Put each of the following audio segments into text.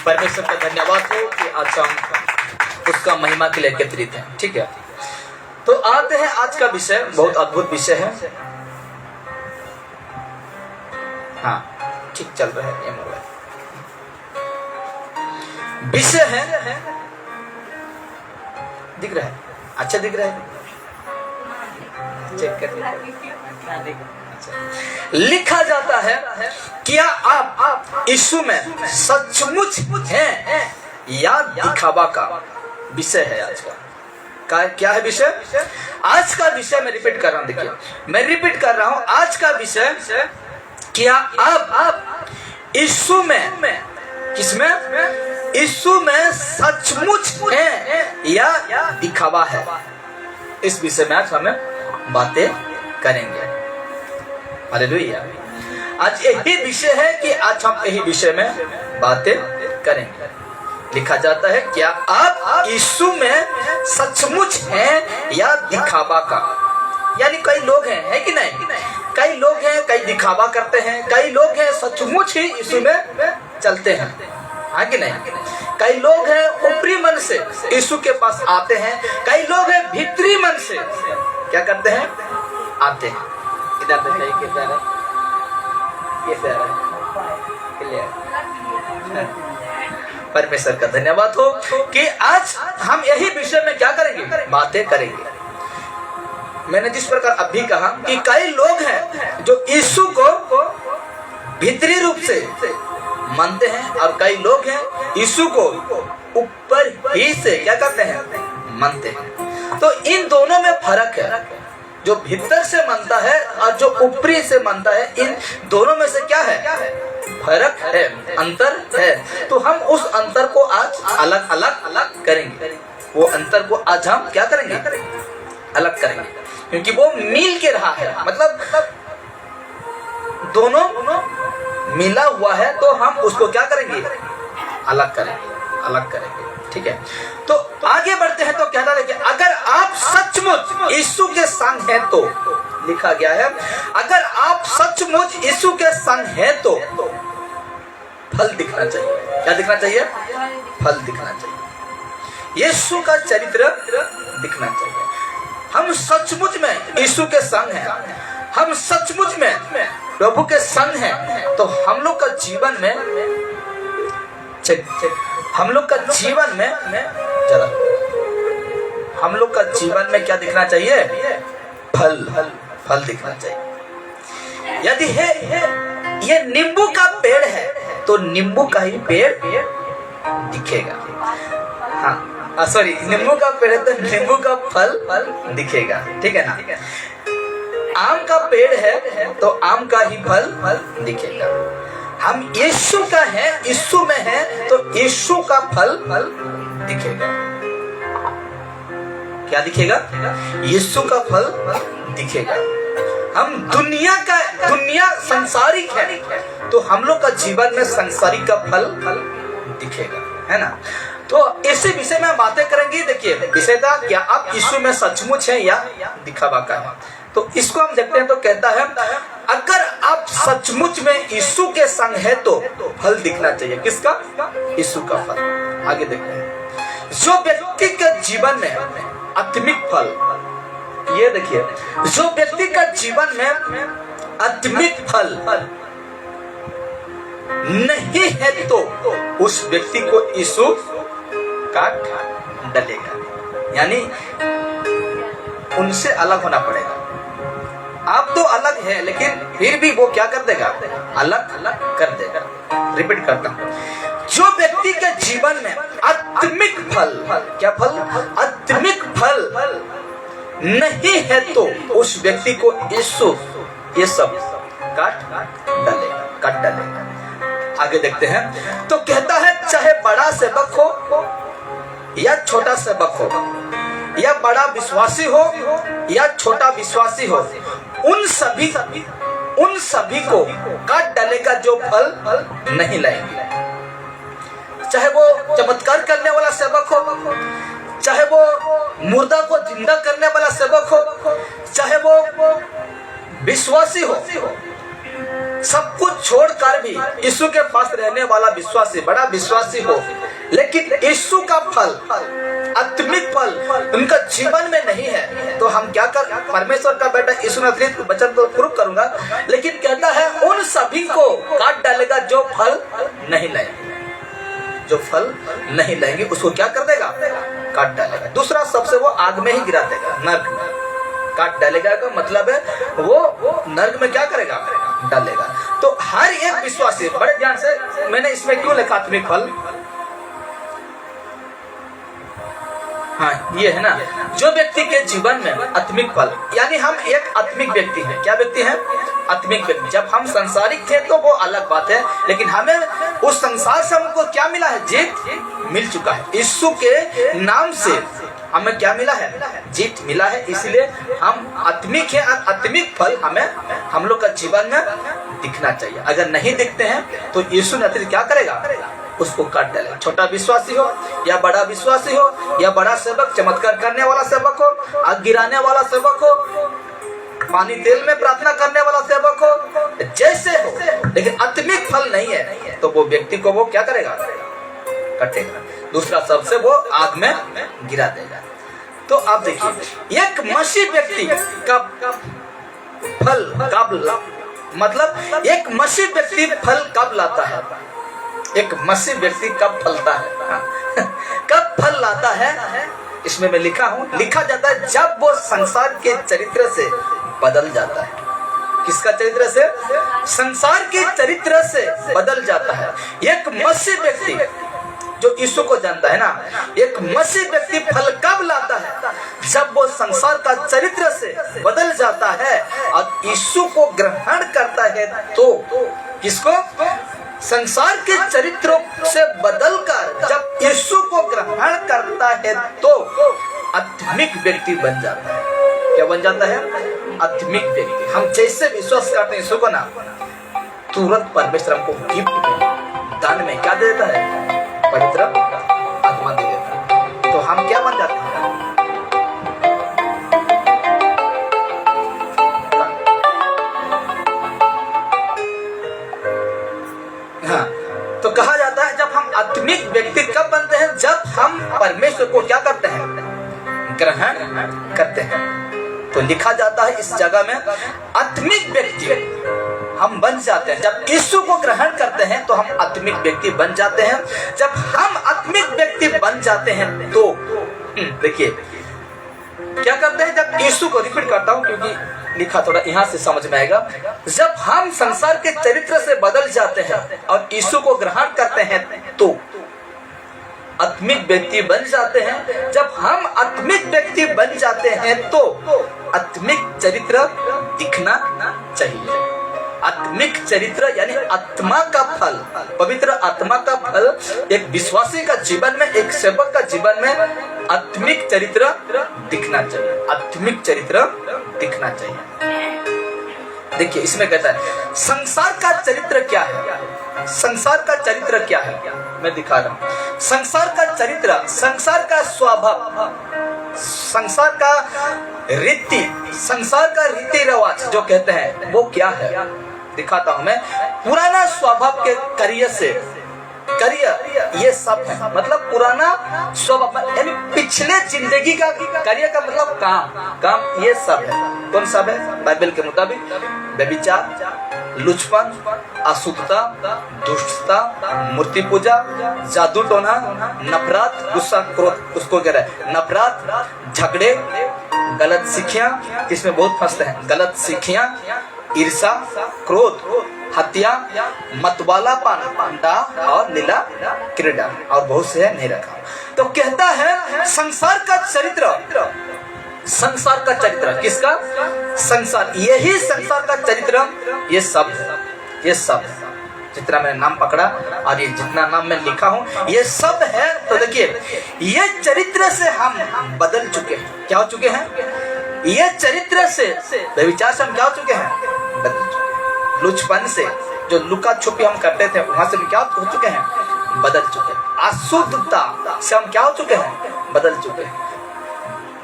परमेश्वर का धन्यवाद हो कि आज हम उसका महिमा के लिए एकत्रित हैं। ठीक है, तो आते हैं आज का विषय, बहुत अद्भुत विषय है। हाँ ठीक चल रहा है ये मोबाइल। विषय है, दिख रहा है, अच्छा दिख रहा है, चेक कर। लिखा जाता है, क्या आप यीशु में सचमुच हैं या दिखावा का विषय है आज का। क्या है विषय? आज का विषय मैं रिपीट कर रहा हूं, देखिए मैं रिपीट कर रहा हूं। आज का विषय, क्या आप यीशु में, किसमें? यीशु में सचमुच हैं या दिखावा है। इस विषय में आज हमें बातें करेंगे। हालेलुया। आज यही विषय है कि आज हम यही विषय में बातें करेंगे। लिखा जाता है, क्या आप यीशु में सचमुच हैं या दिखावा का। यानी कई लोग हैं, है कि नहीं? कई लोग हैं, कई दिखावा करते हैं, कई लोग हैं सचमुच ही यीशु में चलते हैं, है कि नहीं? कई लोग हैं ऊपरी मन से यीशु के पास आते हैं, कई लोग हैं भीतरी मन से क्या करते हैं? आते हैं। इधर देखिए कैसा है, कैसा है, परमेश्वर का धन्यवाद हो कि आज हम यही विषय में क्या करेंगे? बातें करेंगे। मैंने जिस प्रकार अभी कहा कि कई लोग हैं जो यीशु को भीतरी रूप से मानते हैं और कई लोग हैं यीशु को ऊपर ही से क्या करते हैं? मानते हैं। तो इन दोनों में फर्क है। जो भीतर से मानता है और जो ऊपरी से मानता है, इन दोनों में से क्या है? फर्क है, अंतर है। तो हम उस अंतर को आज अलग अलग करेंगे। वो अंतर को आज हम क्या करेंगे? अलग करेंगे, क्योंकि वो मिल के रहा है, मतलब दोनों मिला हुआ है। तो हम उसको क्या करेंगे? अलग करेंगे, अलग करेंगे। ठीक है, तो आगे बढ़ते हैं। तो कहता है कि अगर आप सचमुच यीशु के संग हैं तो, लिखा गया है, अगर आप सचमुच यीशु के संग हैं तो फल दिखना चाहिए। क्या दिखना चाहिए? फल दिखना चाहिए, यीशु का चरित्र दिखना चाहिए। हम सचमुच में यीशु के संग हैं, हम सचमुच में प्रभु के संग हैं, तो हम लोग का जीवन में हम लोग का जीवन में जरा हम लोग का जीवन में क्या दिखना चाहिए? फल दिखना चाहिए। यदि ये नींबू का पेड़ है तो नींबू का ही पेड़ दिखेगा। हाँ सॉरी, नींबू का पेड़ है तो नींबू का फल दिखेगा। ठीक है ना? आम का पेड़ है तो आम का ही फल दिखेगा। हम यीशु का है, यीशु में है, तो यीशु का फल दिखेगा। क्या दिखेगा? यीशु का फल दिखेगा। हम दुनिया संसारिक है, तो हम लोग का जीवन में संसारिक का फल दिखेगा, है ना? तो इसी विषय में बातें करेंगे। देखिए विषय था, क्या आप यीशु में सचमुच है या दिखावा का है। तो इसको हम देखते हैं। तो कहता है, अगर आप सचमुच में यीशु के संग है तो फल दिखना चाहिए। किसका? यीशु का फल। आगे देखते हैं, जो व्यक्ति के जीवन में आत्मिक फल, ये देखिए, जो व्यक्ति का जीवन में आत्मिक फल नहीं है तो उस व्यक्ति को यीशु काट डालेगा। यानी उनसे अलग होना पड़ेगा। आप तो अलग है, लेकिन फिर भी वो क्या कर देगा? अलग कर देगा। रिपीट करता हूं, जो व्यक्ति के जीवन में आत्मिक फल, क्या फल? आत्मिक फल नहीं है तो उस व्यक्ति को यीशु ये सब काट डालेगा। आगे देखते हैं। तो कहता है, चाहे बड़ा सेवक हो या छोटा सेवक हो, या बड़ा विश्वासी हो या छोटा विश्वासी हो, उन सभी को काट डालेगा जो फल नहीं लाएंगे। चाहे वो चमत्कार करने वाला सेवक हो, चाहे वो मुर्दा को जिंदा करने वाला सेवक हो, चाहे वो विश्वासी हो, सब कुछ छोड़कर भी यीशु के पास रहने वाला विश्वासी, बड़ा विश्वासी हो, लेकिन यीशु का फल, आत्मिक फल उनका जीवन में नहीं है, तो हम क्या कर, परमेश्वर का बेटा यीशु नासरी वचन तो प्रूव करूंगा, लेकिन कहता है उन सभी को काट डालेगा जो फल नहीं लाएंगे। जो फल नहीं लाएंगे उसको क्या कर देगा, काट डालेगा। दूसरा सबसे वो आग में ही गिरा देगा, नर्क में काट डालेगा का मतलब है वो नर्क में क्या करेगा, डालेगा। तो हर एक विश्वासी, बड़े ध्यान से, मैंने इसमें क्यों लिखा आत्मिक फल, हाँ ये है ना, जो व्यक्ति के जीवन में आत्मिक फल, यानी हम एक आत्मिक व्यक्ति हैं। क्या व्यक्ति हैं, आत्मिक व्यक्ति। जब हम संसारिक थे तो वो अलग बात है, लेकिन हमें उस संसार से हमको क्या मिला है, जीत मिल चुका है। यीशु के नाम से हमें क्या मिला है, जीत मिला है, इसलिए हम आत्मिक हैं। आत्मिक फल हमें, हम लोग का जीवन में दिखना चाहिए। अगर नहीं दिखते हैं तो यीशु नासरी क्या करेगा, उसको काट डालेगा। छोटा विश्वासी हो या बड़ा विश्वासी हो या बड़ा सेवक, चमत्कार करने वाला सेवक हो, आग गिराने वाला सेवक हो, पानी तेल में प्रार्थना करने वाला सेवक हो, जैसे हो, लेकिन आत्मिक फल नहीं है तो वो व्यक्ति को वो क्या करेगा, कटेगा। दूसरा सबसे वो आग में गिरा देगा। तो आप देखिए, एक मसीह व्यक्ति का फल कब, मतलब एक मसीह व्यक्ति फल कब लाता है, एक मसीह व्यक्ति कब फलता है, कब फल लाता है, इसमें मैं लिखा हूं, लिखा जाता है जब वो संसार के चरित्र से बदल जाता है। किसका चरित्र से, संसार के चरित्र से बदल जाता है। एक मसीह व्यक्ति जो यीशु को जानता है ना, एक मसीह व्यक्ति फल कब लाता है, जब वो संसार का चरित्र से बदल जाता है और यीशु को ग्रहण करता है। तो किसको, संसार के चरित्रों से बदलकर जब यीशु को ग्रहण करता है तो आत्मिक व्यक्ति बन जाता है। क्या बन जाता है, आत्मिक व्यक्ति। हम जैसे विश्वास करते हैं यीशु को ना, तुरंत परमेश्वर हमको गिफ्ट में, दान में क्या दे देता है, पवित्र आत्मा दे देता है। तो हम क्या बन जाते हैं, हाँ, तो कहा जाता है जब हम आत्मिक व्यक्ति कब बनते हैं, जब हम परमेश्वर को क्या करते हैं, ग्रहण करते हैं। तो लिखा जाता है इस जगह में, आत्मिक व्यक्ति हम बन जाते हैं जब यीशु को ग्रहण करते हैं, तो हम आत्मिक व्यक्ति बन जाते हैं। जब हम आत्मिक व्यक्ति बन जाते हैं तो देखिए क्या करते हैं, जब यीशु को, रिपीट करता हूं क्योंकि लिखा थोड़ा यहां से समझ में आएगा, जब हम संसार के चरित्र से बदल जाते हैं और यीशु को ग्रहण करते हैं तो आत्मिक व्यक्ति बन जाते हैं। जब हम आत्मिक व्यक्ति बन जाते हैं तो आत्मिक चरित्र दिखना चाहिए। आत्मिक चरित्र यानी आत्मा का फल, पवित्र आत्मा का फल एक विश्वासी का जीवन में, एक सेवक का जीवन में आत्मिक चरित्र दिखना चाहिए। आत्मिक चरित्र दिखना चाहिए। देखिए इसमें कहता है संसार का चरित्र क्या है, संसार का चरित्र क्या है, मैं दिखा रहा हूं। संसार का चरित्र, संसार का स्वभाव, संसार का रीति, संसार का रीति रिवाज जो कहते हैं वो क्या है, दिखाता हूं मैं। पुराना स्वभाव के कार्य से, कार्य ये सब है, मतलब पुराना स्वभाव यानी पिछले जिंदगी का कार्य का मतलब काम, काम ये सब है। कौन सब है, बाइबल के मुताबिक व्यभिचार, लुचपन, अशुद्धता, दुष्टता, मूर्ति पूजा, जादू टोना, नफरत, गुस्सा, क्रोध, उसको कह रहा है नफरत, झगड़े, गलत शिक्षाएं, इसमें बहुत फंसते हैं, गलत शिक्षाएं, ईर्षा, क्रोध, हत्या, मतवालापन, डाह और लीला क्रीड़ा और बहुत से है, नहीं रखा। तो कहता है संसार का चरित्र, संसार का चरित्र किसका, संसार, यही संसार का चरित्र, ये सब, ये सब जितना मैंने नाम पकड़ा और ये जितना नाम मैं लिखा हूं ये सब है। तो देखिए ये चरित्र से हम बदल चुके हैं। क्या हो चुके हैं, ये चरित्र से, व्यभिचार से हम क्या हो चुके हैं, बदल चुके हैं। लुचपन से, जो लुका छुपी हम करते थे वहां से भी क्या हो चुके हैं, बदल चुके हैं। अशुद्धता से हम क्या हो चुके हैं, बदल चुके हैं।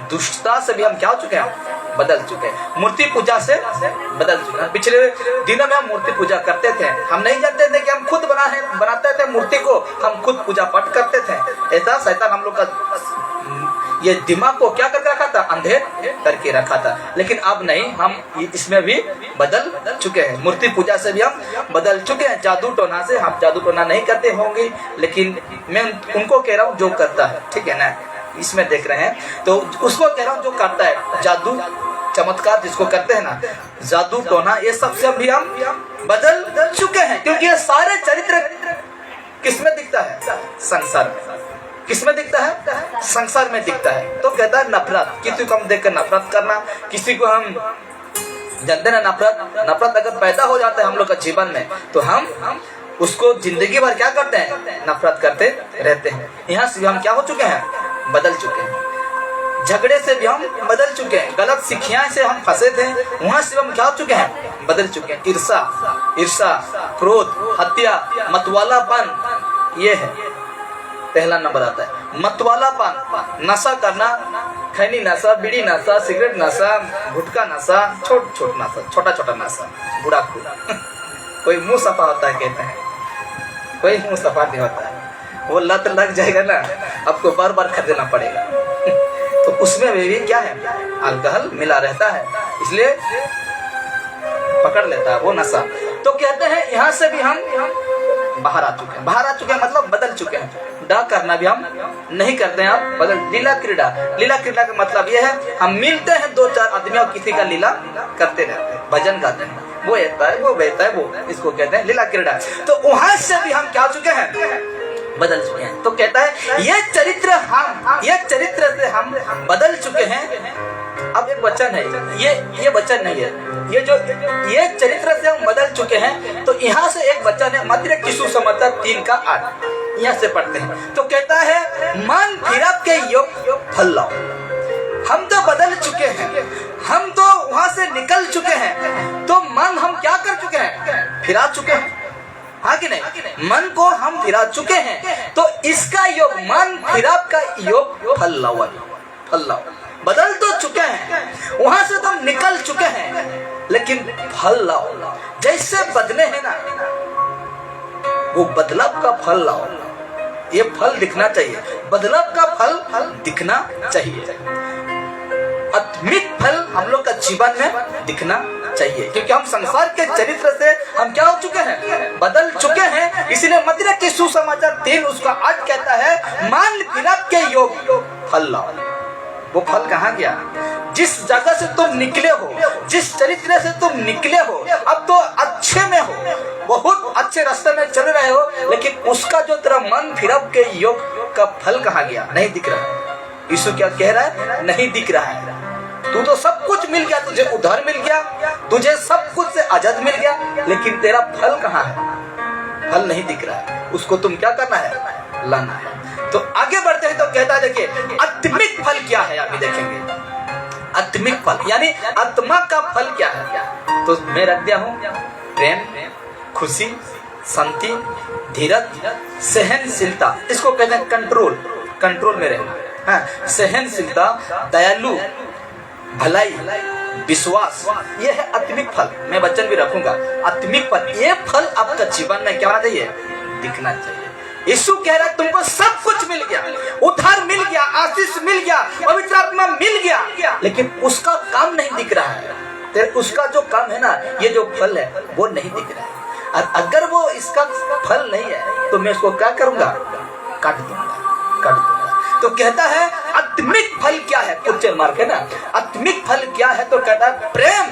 दुष्टता से भी हम क्या हो चुके हैं, बदल चुके हैं, मूर्ति पूजा से बदल चुके हैं। पिछले दिनों में हम मूर्ति पूजा करते थे, हम नहीं जानते थे कि हम खुद बनाते थे मूर्ति को, हम खुद पूजा पाठ करते थे। ऐसा शैतान हम लोग का ये दिमाग को क्या करके रखा था, अंधेर करके रखा था। लेकिन अब नहीं, हम इसमें भी बदल चुके हैं, मूर्ति पूजा से भी हम बदल चुके हैं। जादू टोना से हम जादू टोना नहीं करते होंगे, लेकिन मैं उनको कह रहा हूँ जो करता है, ठीक है ना, इसमें देख रहे हैं तो उसको कह रहा हूँ जो करता है, जादू चमत्कार जिसको करते हैं ना, जादू टोना, ये सबसे भी हम बदल चुके हैं। क्योंकि ये सारे चरित्र किसमें दिखता है, संसार में। किसमें दिखता है, संसार में दिखता है। तो कहता है नफरत, किसी को हम देखकर नफरत करना, किसी को हम जानते ना, नफरत अगर पैदा हो जाता है हम लोग का जीवन में, तो हम उसको जिंदगी भर क्या करते हैं, नफरत करते रहते हैं। यहाँ से हम क्या हो चुके हैं, बदल चुके हैं। झगड़े से भी हम बदल चुके हैं, गलत शिक्षाएं से हम फंसे थे, वहां से हम क्या हो चुके हैं, बदल चुके हैं। ईर्षा, क्रोध, हत्या, मतवालापन, ये है पहला नंबर आता है। मतवालापन, नशा करना, खैनी नशा, बीड़ी नशा, सिगरेट नशा, गुटखा नशा, छोटा छोटा नशा, बुरा खुरा कोई मुंह सफा होता है कहते हैं, कोई मुंह सफा नहीं होता है, वो लत लग जाएगा ना, आपको बार बार खरीदना पड़ेगा। तो उसमें भी क्या है, अल्कोहल मिला रहता है, इसलिए पकड़ लेता है वो नशा। तो कहते हैं यहाँ से भी हम बाहर आ चुके हैं। बाहर आ चुके हैं मतलब बदल चुके हैं। डा करना भी हम नहीं करते हैं, आप बदल। लीला क्रीड़ा का मतलब यह है, हम मिलते हैं दो चार आदमी और किसी का लीला करते रहते हैं, भजन गाते हैं, वो ऐसा है, वो वैसा है, वो इसको कहते हैं लीला क्रीड़ा। तो वहां से भी हम क्या चुके हैं, बदल चुके हैं। तो कहता है ये चरित्र से हम बदल चुके हैं। अब एक वचन है, ये वचन नहीं है, ये चरित्र से हम बदल चुके हैं। तो यहाँ से एक वचन है, मत्ती यीशु समाचार 3:8, यहाँ से पढ़ते हैं। तो कहता है मन फिरब के योग फल लाओ। हम तो बदल चुके हैं, हम तो वहां से निकल चुके हैं, तो मन हम क्या कर चुके हैं, फिरा चुके हैं, हाँ कि नहीं, मन को हम फिरा चुके हैं। तो इसका योग, मन फिराब का योग फल लाओ, बदल तो चुके हैं, वहां से तो हम निकल चुके हैं, लेकिन फल लाओ। जैसे बदले हैं ना, वो बदलाव का फल लाओ। ये फल दिखना चाहिए, बदलाव का फल दिखना चाहिए, आत्मिक फल हम लोग का जीवन में दिखना चाहिए। क्योंकि हम संसार के चरित्र से हम क्या हो चुके हैं, बदल चुके हैं। इसीलिए मत्ती यीशु समाचार 3:8 कहता है मान फिरब के योग फल लाओ। वो फल कहाँ गया, जिस जगह से तुम निकले हो, जिस चरित्र से तुम निकले हो, अब तो अच्छे में हो, बहुत अच्छे रास्ते में चल रहे हो, लेकिन उसका जो तेरा मन फिरब के योग का फल कहाँ गया, नहीं दिख रहा। यीशु क्या कह रहा है, नहीं दिख रहा है। तू तो सब कुछ मिल गया, तुझे उद्धार मिल गया, तुझे सब कुछ से आजाद मिल गया, लेकिन तेरा फल कहाँ है, फल नहीं दिख रहा है। उसको तुम क्या करना है, लाना है। तो आगे बढ़ते हैं तो कहता है, देखिए आत्मिक फल क्या है, अभी देखेंगे आत्मिक फल, यानी आत्मा का फल क्या है। तो मैं रख दिया हूँ प्रेम, खुशी, शांति, धीरज, सहनशीलता, इसको कहते हैं कंट्रोल में रहना, हाँ, सहनशीलता, दयालु, भलाई, विश्वास, ये है आत्मिक फल। मैं वचन भी रखूंगा, आत्मिक फल, ये फल आपका जीवन में क्या होना चाहिए, दिखना चाहिए। यीशु कह रहा है तुमको सब कुछ मिल गया, उद्धार मिल गया, आशीष मिल गया, पवित्र आत्मा मिल गया, लेकिन उसका काम नहीं दिख रहा है। उसका जो काम है ना, ये जो फल है वो नहीं दिख रहा है। और अगर वो इसका फल नहीं है तो मैं उसको क्या करूंगा, काट दूंगा। तो कहता है आत्मिक फल क्या है, क्वेश्चन मार्क है ना, आत्मिक फल क्या है। तो कहता है प्रेम,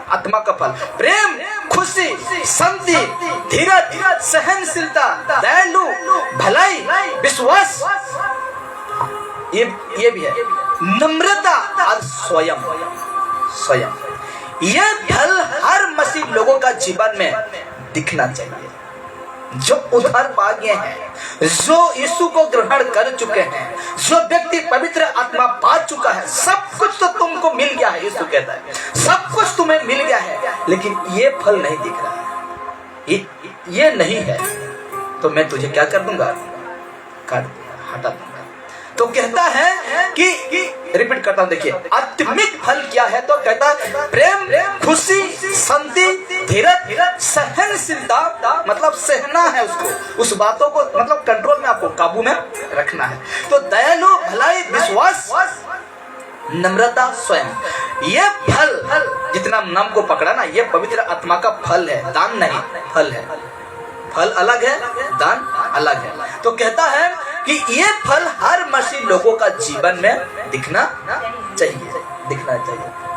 आत्मा का फल, प्रेम, खुशी, शांति, धीरज, सहनशीलता, दयालु, भलाई, विश्वास, ये भी है, नम्रता और स्वयं। ये फल हर मसीह लोगों का जीवन में दिखना चाहिए, जो उद्धार पा गए हैं, जो यीशु को ग्रहण कर चुके हैं, जो व्यक्ति पवित्र आत्मा पा चुका है। सब कुछ तो तुमको मिल गया है, यीशु कहता है सब कुछ तुम्हें मिल गया है, लेकिन ये फल नहीं दिख रहा है, ये नहीं है, तो मैं तुझे क्या कर दूंगा, काट दूंगा, हटा दूंगा। तो कहता है कि रिपीट करता हूं, देखिए आत्मिक फल क्या है, तो कहता है प्रेम, खुशी, शांति, धीरज, सहनशीलता, मतलब सहना है उसको, उस बातों को मतलब कंट्रोल में, आपको काबू में रखना है। तो दयालु, भलाई, विश्वास, नम्रता, स्वयं, ये फल जितना नाम को पकड़ा ना, ये पवित्र आत्मा का फल है, दान नहीं, फल है। फल अलग है, दान अलग है। तो कहता है कि ये फल हर मसीह लोगों का जीवन में दिखना चाहिए।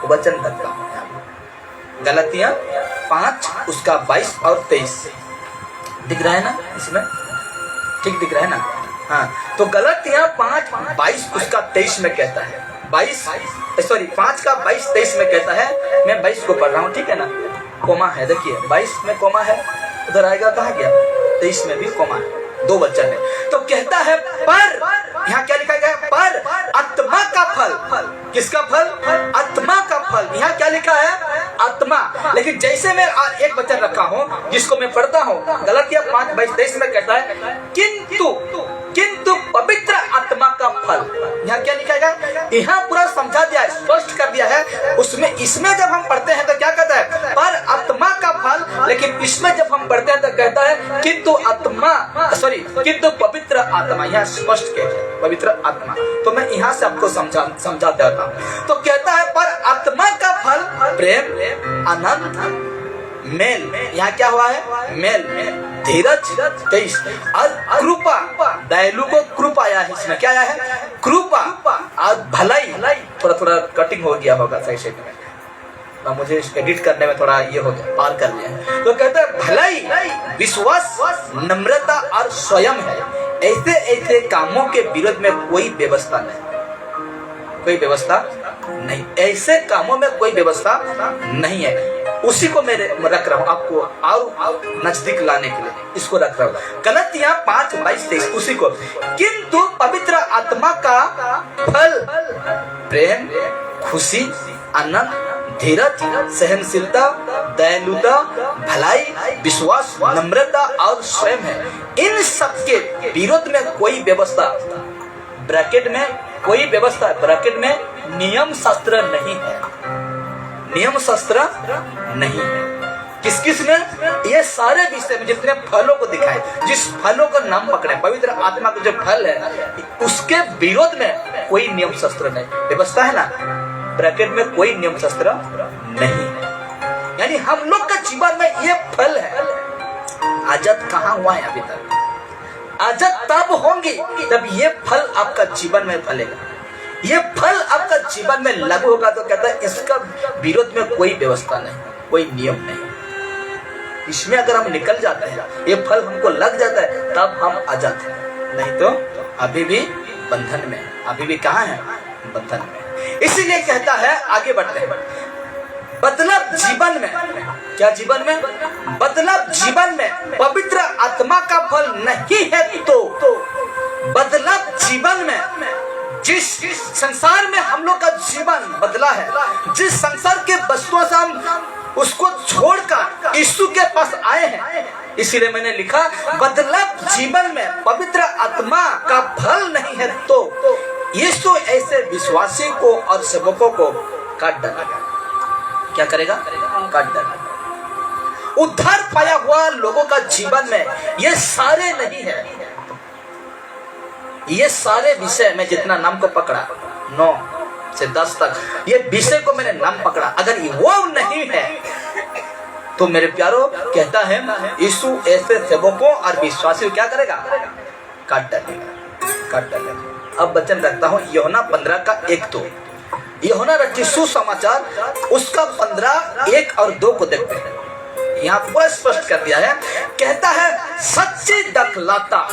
वो वचन करता हूं, गलतियां 5 उसका 22 और 23 दिख रहा है ना, इसमें ठीक दिख रहा है ना। हाँ, तो गलतियां 5:22 उसका 23 में कहता है, 5 का 22-23 में कहता है। मैं 22 को पढ़ रहा हूँ, ठीक है ना, कोमा है, देखिए 22 में कोमा है, उधर आएगा, कहाँ गया, 23 में भी कोमा है, 2 वचन है। तो कहता है पर, यहाँ क्या लिखा गया है, पर आत्मा का फल। किसका फल? आत्मा का फल। यहाँ क्या लिखा है, आत्मा। लेकिन जैसे मैं एक वचन रखा हूँ जिसको मैं पढ़ता हूँ, गलतियां 5:22 में कहता है किंतु पवित्र आत्मा का फल। यहाँ क्या लिखा है, यहाँ पूरा समझा दिया है, स्पष्ट कर दिया है। उसमें इसमें जब हम पढ़ते हैं तो क्या कहता है, पर आत्मा का फल, लेकिन इसमें जब हम पढ़ते हैं तो कहता है किंतु पवित्र आत्मा। यहाँ स्पष्ट कहता है पवित्र आत्मा। तो मैं यहाँ से आपको समझा देता हूँ। तो कहता है पर आत्मा का फल प्रेम, आनंद, मेल, यहाँ क्या हुआ है, मेल, धीरज, 23, और कृपा, दयालु को कृपा आया है, इसमें क्या आया है, कृपा, और भलाई। थोड़ा कटिंग हो गया होगा सही से, मुझे एडिट करने में थोड़ा ये हो गया, पार कर लिया। तो कहते हैं भलाई, विश्वास, नम्रता और स्वयं है। ऐसे कामों के विरोध में कोई व्यवस्था नहीं, ऐसे कामों में कोई व्यवस्था नहीं है। उसी को मैं रख रहा हूँ आपको और नजदीक लाने के लिए, इसको रख रहा हूँ। गलतियां 5:22-23 उसी को। किंतु पवित्र आत्मा का फल प्रेम, खुशी, आनंद, धीरज, सहनशीलता, दयालुता, भलाई, विश्वास, नम्रता और स्वयं है। इन सबके विरोध में कोई व्यवस्था, ब्रैकेट में कोई व्यवस्था, ब्रैकेट में नियम शास्त्र नहीं है, नियम शास्त्र नहीं है। किस में, ये सारे विषय में जितने फलों को दिखाए, जिस फलों का नाम पकड़े, पवित्र आत्मा का जो फल है, उसके विरोध में कोई नियम शास्त्र नहीं, व्यवस्था है ना, ब्रैकेट में कोई नियम शास्त्र नहीं है। यानी हम लोग का जीवन में ये फल है। आजाद कहाँ हुआ है अभी तक? आजाद तब होंगी जब ये फल आपका जीवन में फलेगा, ये फल आपका जीवन में लागू होगा। तो कहता है इसका विरोध में कोई व्यवस्था नहीं, कोई नियम नहीं। इसमें अगर हम निकल जाते हैं, ये फल हमको लग जाता है, तब हम आजाद हैं, नहीं तो अभी भी बंधन में, अभी भी कहाँ है, बंधन में। इसीलिए कहता है, आगे बढ़ते हैं, बदलाव जीवन में, क्या जीवन में, बदलाव जीवन में पवित्र आत्मा का फल नहीं है। तो बदलाव जीवन में, जिस संसार में हम लोग का जीवन बदला है, जिस संसार के वस्तुओं से हम उसको छोड़कर यीशु के पास आए हैं, इसीलिए मैंने लिखा बदलाव जीवन में पवित्र आत्मा का फल नहीं है। तो यीशु ऐसे विश्वासी को और सेवकों को काट डालेगा। क्या करेगा? काट डालेगा। उद्धार पाया हुआ लोगों का जीवन में ये सारे नहीं है, ये सारे विषय में जितना नाम को पकड़ा 9 से 10 तक, ये विषय को मैंने नाम पकड़ा, अगर वो नहीं है तो मेरे प्यारो कहता है यीशु ऐसे सेवकों और विश्वासियों क्या करेगा? काट डालेगा, काट डालेगा। अब वचन रखता हूँ यूहन्ना 15 का 1-2। यूहन्ना रचित सुसमाचार उसका 15:1 और 2 को देखते हैं। यहाँ पूरा स्पष्ट कर दिया है, कहता है सच्ची दखलाता,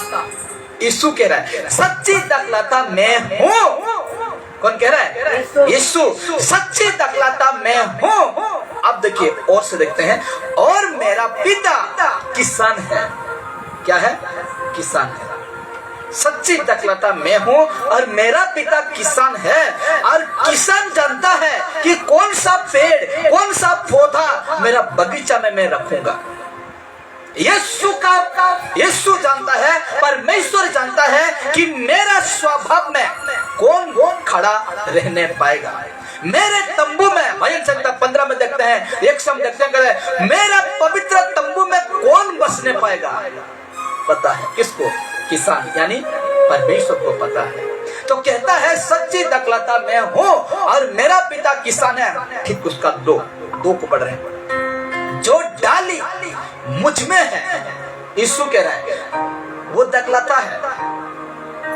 यीशु कह रहा है सच्ची दखलाता मैं हूँ। कौन कह रहा है? यीशु। सच्ची दखलाता मैं हूँ। अब देखिए और से देखते हैं, और मेरा पिता किसान है। क्या है? किसान है। सच्ची दखलाता मैं हूँ और मेरा पिता किसान है, और किसान जानता है कि कौन सा पेड़, कौन सा पौधा मेरा बगीचा में मैं रखूंगा। यीशु जानता है, परमेश्वर जानता है कि मेरा स्वभाव में कौन खड़ा रहने पाएगा। मेरे तंबू में, भजन संहिता 15 में देखते हैं, एक शब्द देखते हैं, मेरा पवित्र तंबू में कौन बसने पाएगा। पता है किसको? किसान यानी परमेश्वर को पता है। तो कहता है सच्ची दखलता मैं हूं और मेरा पिता किसान है। ठीक उसका दो को पढ़ रहे हैं। जो डाली मुझ में है, यीशु कह रहा है, वो दखलता है।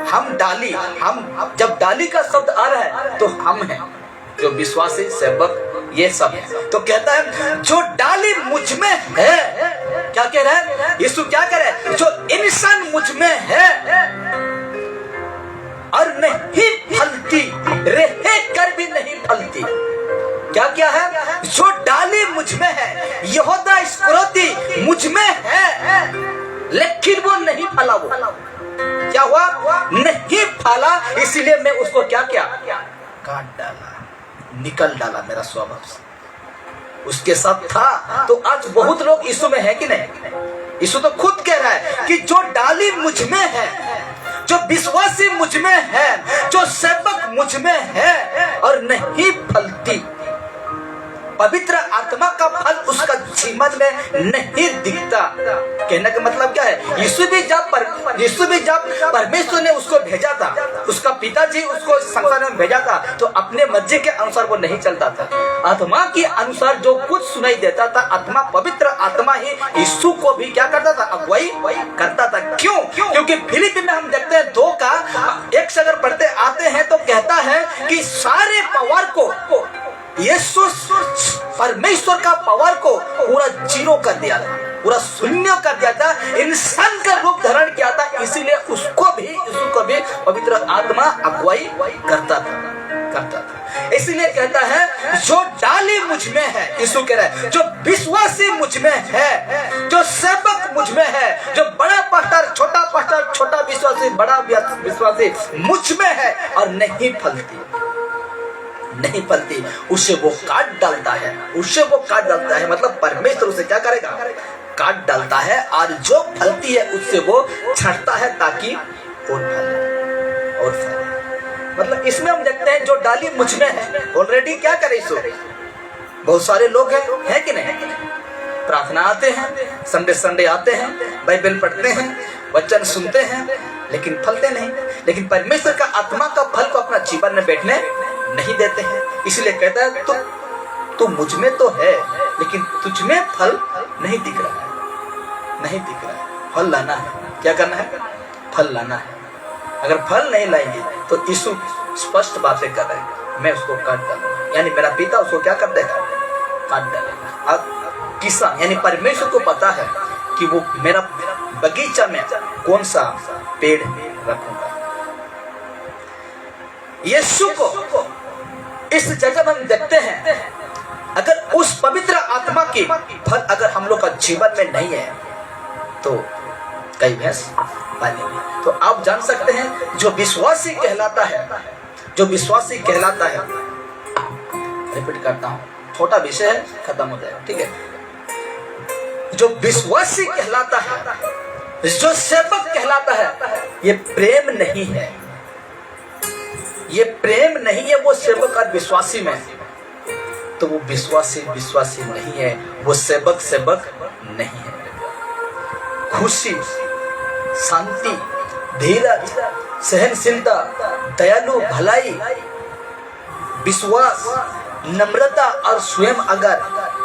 हम डाली, हम जब डाली का शब्द आ रहा है तो हम हैं जो विश्वासी सेवक, ये सब है। तो कहता है जो डाली मुझ में है, क्या कह रहा है यीशु? क्या कह रहा है? जो इंसान मुझ में है और नहीं फलती, रह कर भी नहीं फलती। क्या है? जो डाली मुझ में है, यहूदा इस्करियोती मुझ में है, लेकिन वो नहीं फला। वो क्या हुआ? नहीं फला, इसलिए मैं उसको क्या किया? काट डाला, निकल डाला मेरा स्वभाव से। उसके साथ था तो आज बहुत लोग यीशु में है कि नहीं? यीशु तो खुद कह रहा है कि जो डाली मुझ में है, जो विश्वासी मुझ में है, जो सेवक मुझ में है और नहीं फलती, पवित्र आत्मा का फल उसका जीवन में नहीं दिखता। कहने का मतलब क्या है? यीशु भी जब परमेश्वर ने उसको भेजा था, उसका पिताजी उसको संसार में भेजा था, तो अपने मर्जी के अनुसार वो नहीं चलता था। आत्मा के अनुसार जो कुछ सुनाई देता था, आत्मा, पवित्र आत्मा ही यीशु को भी क्या करता था? अगुवाई करता था। क्यों? क्योंकि फिलिप्पी में हम देखते हैं 2 का 1 से अगर पढ़ते आते हैं तो कहता है कि सारे पावर को यीशु, परमेश्वर का पावर को पूरा जीरो कर दिया था, पूरा शून्य कर दिया था, इंसान का रूप धारण किया था। इसीलिए उसको भी, यीशु को भी पवित्र आत्मा अगुवाई करता था। इसलिए कहता है जो डाली मुझ में है, यीशु कह रहा है, जो विश्वासी मुझ में है, जो सेवक मुझ में है, जो बड़ा पास्टर, छोटा विश्वासी, बड़ा विश्वासी मुझ में है और नहीं फलती, उससे वो काट डालता है। मतलब परमेश्वर उसे क्या करेगा? काट डालता है। और जो फलती है उससे वो छांटता है ताकि और फले। मतलब इसमें हम देखते हैं जो डाली मुझ में है, ऑलरेडी क्या करे यीशु? बहुत सारे लोग हैं कि नहीं? प्रार्थना आते हैं, संडे आते हैं, बाइबल पढ़ते हैं, वचन सुनते हैं, लेकिन फलते नहीं। लेकिन परमेश्वर का आत्मा का फल को अपना जीवन में बैठने नहीं देते हैं। इसलिए कहता है तो मुझ में तो है, लेकिन तुझ में फल नहीं दिख रहा है। फल लाना है। क्या करना है? फल लाना है। अगर फल नहीं लाएंगे तो यीशु स्पष्ट बातें कर रहे हैं, मैं उसको काट डालूंगा। यानी मेरा पिता उसको क्या कर देगा? काट डालेगा। अब किसान यानी परमेश्वर को पता है कि वो मेरा बगीचा में कौन सा पेड़ रखूंगा। यीशु को इस जगह हम देखते हैं, अगर उस पवित्र आत्मा की फल अगर हम लोग का जीवन में नहीं है तो कई भैंस पालेंगे। तो आप जान सकते हैं जो विश्वासी कहलाता है, रिपीट करता हूं, छोटा विषय है, खत्म हो जाएगा, ठीक है। जो विश्वासी कहलाता है, जो सेवक कहलाता है, ये प्रेम नहीं है, वो सेवक और विश्वासी में, तो वो विश्वासी नहीं है, वो सेवक नहीं है। खुशी, शांति, धीरज, सहनशीलता, दयालु, भलाई, विश्वास, नम्रता और स्वयं अगर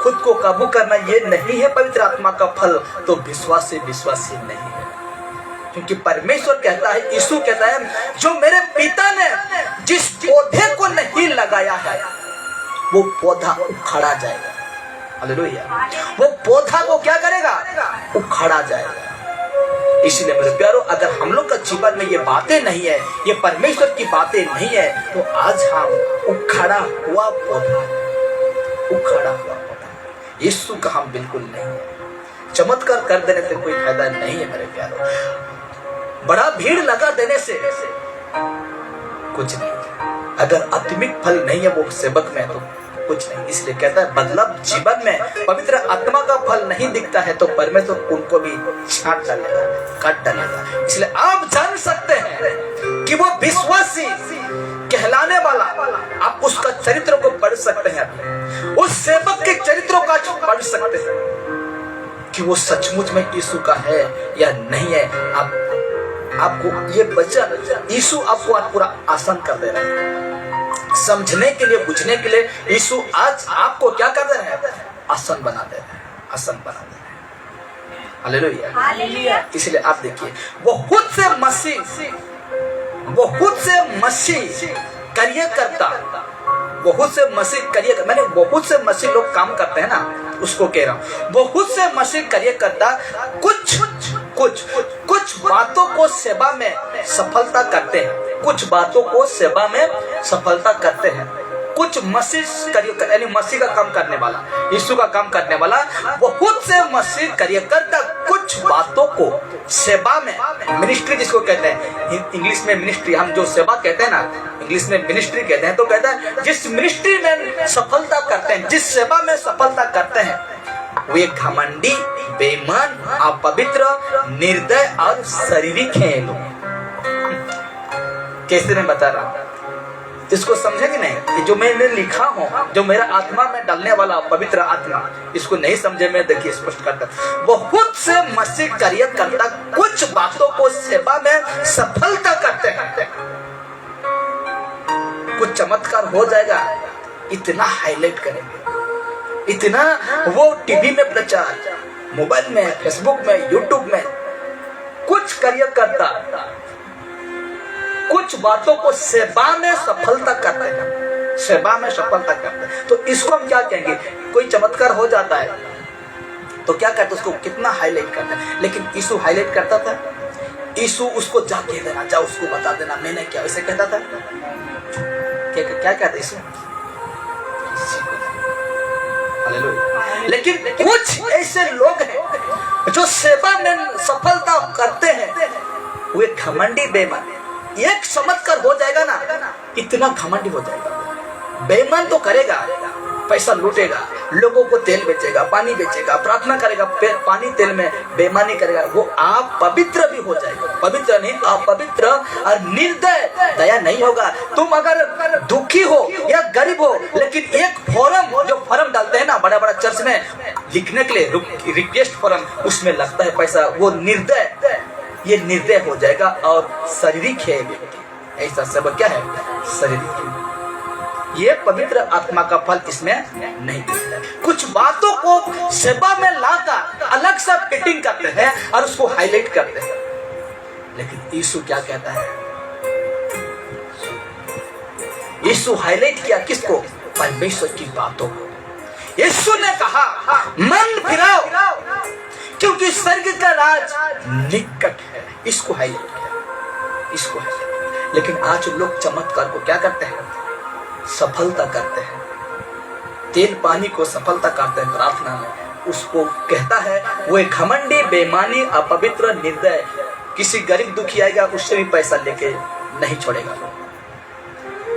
खुद को काबू करना ये नहीं है पवित्र आत्मा का फल, तो विश्वासी नहीं है। क्योंकि परमेश्वर कहता है, यीशु कहता है, जो मेरे पिता ने जिस पौधे को नहीं लगाया है वो पौधा उखड़ा जाएगा। हालेलुया। वो पौधा को क्या करेगा? उखड़ा जाएगा। इसलिए मेरे प्यारो, अगर हम लोग का जीवन में ये बातें नहीं है, ये परमेश्वर की बातें नहीं है, तो आज हम उखड़ा हुआ पौधा, यीशु का हम बिल्कुल नहीं है। चमत्कार कर देने से कोई फायदा नहीं है मेरे प्यारो, बड़ा भीड़ लगा देने से कुछ नहीं। अगर आत्मिक फल नहीं है वो सेवक में, तो कुछ नहीं। इसलिए कहता है मतलब जीवन में पवित्र आत्मा का फल नहीं दिखता है तो परमेश्वर उनको भी छांट डालेगा, काट डालेगा। इसलिए आप जान सकते हैं कि वो विश्वासी कहलाने वाला, आप उसका चरित्र को पढ़ सकते हैं, उस सेवक के चरित्रों का पढ़ सकते हैं कि वो सचमुच में यीशु का है या नहीं है। आपको ये वचन यीशु आपको पूरा आसान कर दे रहा है, समझने के लिए, बुझने के लिए यीशु आज आपको क्या कर दे रहे हैं, आसान बना दे रहे हैं, आसान बना दे रहे हैं। हालेलुया। इसलिए आप देखिए वो खुद से मसीह कार्य करता, बहुत से मसीह कार्य, मैंने बहुत से मसीह लोग काम करते हैं ना, उसको कह रहा हूं। बहुत से मसीह कार्य करता, कुछ बातों को सेवा में सफलता करते हैं, कुछ बातों को सेवा में सफलता करते हैं। कुछ मसीह कार्य, यानी मसीह का काम करने वाला, यीशु का काम करने वाला, बहुत से मसीह कार्य करता कुछ बातों को सेवा में, मिनिस्ट्री जिसको कहते हैं, इंग्लिश में मिनिस्ट्री, हम जो सेवा कहते हैं ना, इंग्लिश में मिनिस्ट्री कहते हैं। तो कहता है जिस मिनिस्ट्री में सफलता करते हैं, जिस सेवा में सफलता करते हैं, वे घमंडी, बेईमान, अपवित्र, निर्दय और शारीरिक हैं लोग। कैसे मैं बता रहा हूं, इसको समझे कि नहीं? ये जो मैंने लिखा हूं, जो मेरा आत्मा में डालने वाला पवित्र आत्मा, इसको नहीं समझे मैं देखिए स्पष्ट करता, बहुत से मसीह कार्य करता कुछ बातों को सेवा में सफलता करते हैं। कुछ चमत्कार हो जाएगा, इतना हाईलाइट करेंगे, इतना वो टीवी में प्रचार, मोबाइल में, फेसबुक में, यूट्यूब में, कुछ कार्य करता कुछ बातों को सेवा में सफलता करते हैं, सेवा में सफलता करते हैं। तो इसको हम क्या कहेंगे? कोई चमत्कार हो जाता है तो क्या करते, उसको कितना हाईलाइट करते हैं। लेकिन यीशु हाईलाइट करता था, यीशु उसको जा कह देना, जा उसको बता देना मैंने क्या, ऐसे कहता था। क्या कहता यीशु? लेकिन कुछ ऐसे लोग हैं जो सेवा में सफलता करते हैं, वे घमंडी, बेईमान। एक चमत्कार हो जाएगा ना, इतना घमंडी हो जाएगा। बेईमान तो करेगा, पैसा लूटेगा, लोगों को तेल बेचेगा, पानी बेचेगा, प्रार्थना करेगा, पानी तेल में बेईमानी करेगा, वो आप पवित्र भी हो जाएगा। पवित्र नहीं, अपवित्र और निर्दय, दया नहीं होगा। तुम अगर दुखी हो या गरीब हो, लेकिन एक फॉर्म, जो फॉर्म डालते हैं ना बड़ा बड़ा चर्च में लिखने के लिए, रिक्वेस्ट फॉर्म, उसमें लगता है पैसा, वो निर्दय, ये निर्दय हो जाएगा और शारीरिक है व्यक्ति। ऐसा सब क्या है? शारीरिक है। ये पवित्र आत्मा का फल इसमें नहीं दिखता। कुछ बातों को सेवा में लाकर अलग सा फिटिंग करते हैं और उसको हाईलाइट करते हैं। लेकिन यीशु क्या कहता है? यीशु हाईलाइट किया किसको? परमेश्वर की बातों को। यीशु ने कहा मन फिराओ क्योंकि स्वर्ग का राज निकट है। इसको हाईलाइट किया, इसको हाईलाइट। लेकिन आज लोग चमत्कार को क्या करते हैं? सफलता करते हैं, तेल पानी को सफलता करते हैं प्रार्थना में। उसको कहता है वो एक घमंडी, बेईमानी, अपवित्र, निर्दय। किसी गरीब दुखी आएगा उससे भी पैसा लेके नहीं छोड़ेगा।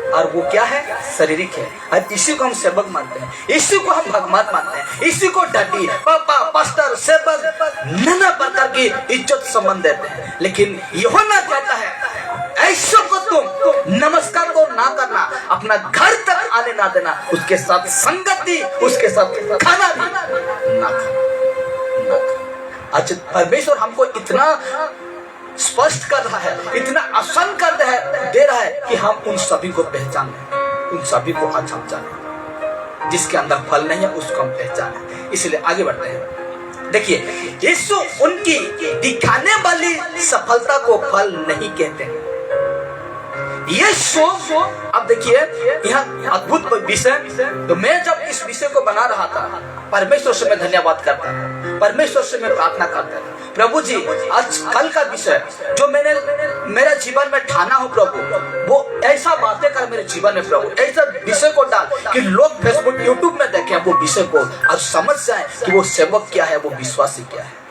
और वो क्या है? शारीरिक है। और इसी को हम सेवक मानते हैं, इसी को हम भगवान मानते हैं, इसी को डैडी, पापा, पास्टर, सेवक नाना प्रकार की इज्जत सम्मान देते हैं। लेकिन यूहन्ना कहता है ऐसे को तुम नमस्कार तो ना करना, अपना घर तक आने ना देना, उसके साथ संगति, उसके साथ खाना भी ना खाना। आज परमेश्वर हमको इतना स्पष्ट कर रहा है, इतना आसान कर दे रहा है कि हम उन सभी को पहचान लें, उन सभी को आज हम जाने। जिसके अंदर फल नहीं है उसको हम पहचाने। इसलिए आगे बढ़ते हैं। देखिए यीशु उनकी दिखाने वाली सफलता को फल नहीं कहते हैं। यीशु, अब देखिए यहाँ अद्भुत विषय। तो मैं जब इस विषय को बना रहा था, परमेश्वर से मैं धन्यवाद करता था, परमेश्वर से मैं प्रार्थना करता था, प्रभु जी आज कल का विषय जो मैंने मेरा जीवन में ठाना हो प्रभु, वो ऐसा बातें कर मेरे जीवन में प्रभु, ऐसा विषय को डाल कि लोग फेसबुक यूट्यूब में देखें वो विषय को और समझ जाए कि वो सेवक क्या है, वो विश्वासी क्या है।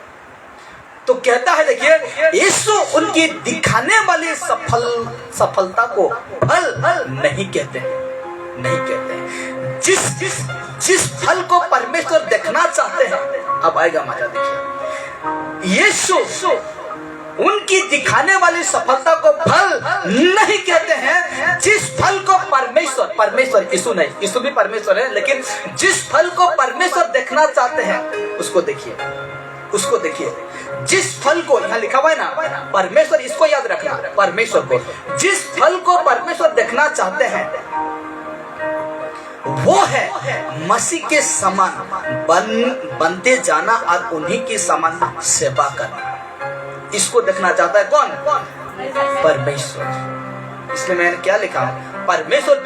तो कहता है देखिए यीशु उनकी दिखाने वाली सफलता को फल नहीं कहते हैं, नहीं कहते हैं। जिस फल को परमेश्वर देखना चाहते हैं, अब आएगा मजा, देखिए यीशु उनकी दिखाने वाली सफलता को फल नहीं कहते हैं। जिस फल को परमेश्वर यीशु नहीं, यीशु भी परमेश्वर है, लेकिन जिस फल को परमेश्वर देखना चाहते हैं उसको देखिए। जिस फल को यहाँ लिखा हुआ है ना, परमेश्वर, इसको याद रखना, परमेश्वर को जिस फल को परमेश्वर देखना चाहते हैं वो है मसीह के समान बनते जाना और उन्हीं की समान सेवा करना। इसको देखना चाहता है कौन? परमेश्वर। इसलिए मैंने क्या लिखा, परमेश्वर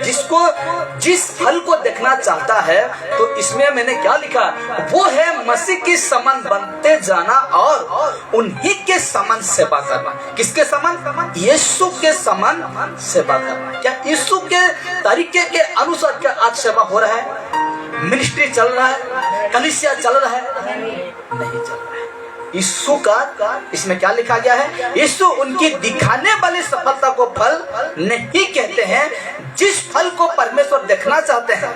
जिस फल को देखना चाहता है, तो इसमें मैंने क्या लिखा, वो है मसीह के समान बनते जाना और उन्हीं के समान सेवा करना। किसके समान? यीशु के समान सेवा करना। क्या यीशु के तरीके के अनुसार क्या आज सेवा हो रहा है? मिनिस्ट्री चल रहा है? कलीसिया चल रहा है? नहीं चल रहा है। यीशु का इसमें क्या लिखा गया है? यीशु उनकी दिखाने वाली सफलता को फल नहीं कहते हैं। जिस फल को परमेश्वर देखना चाहते हैं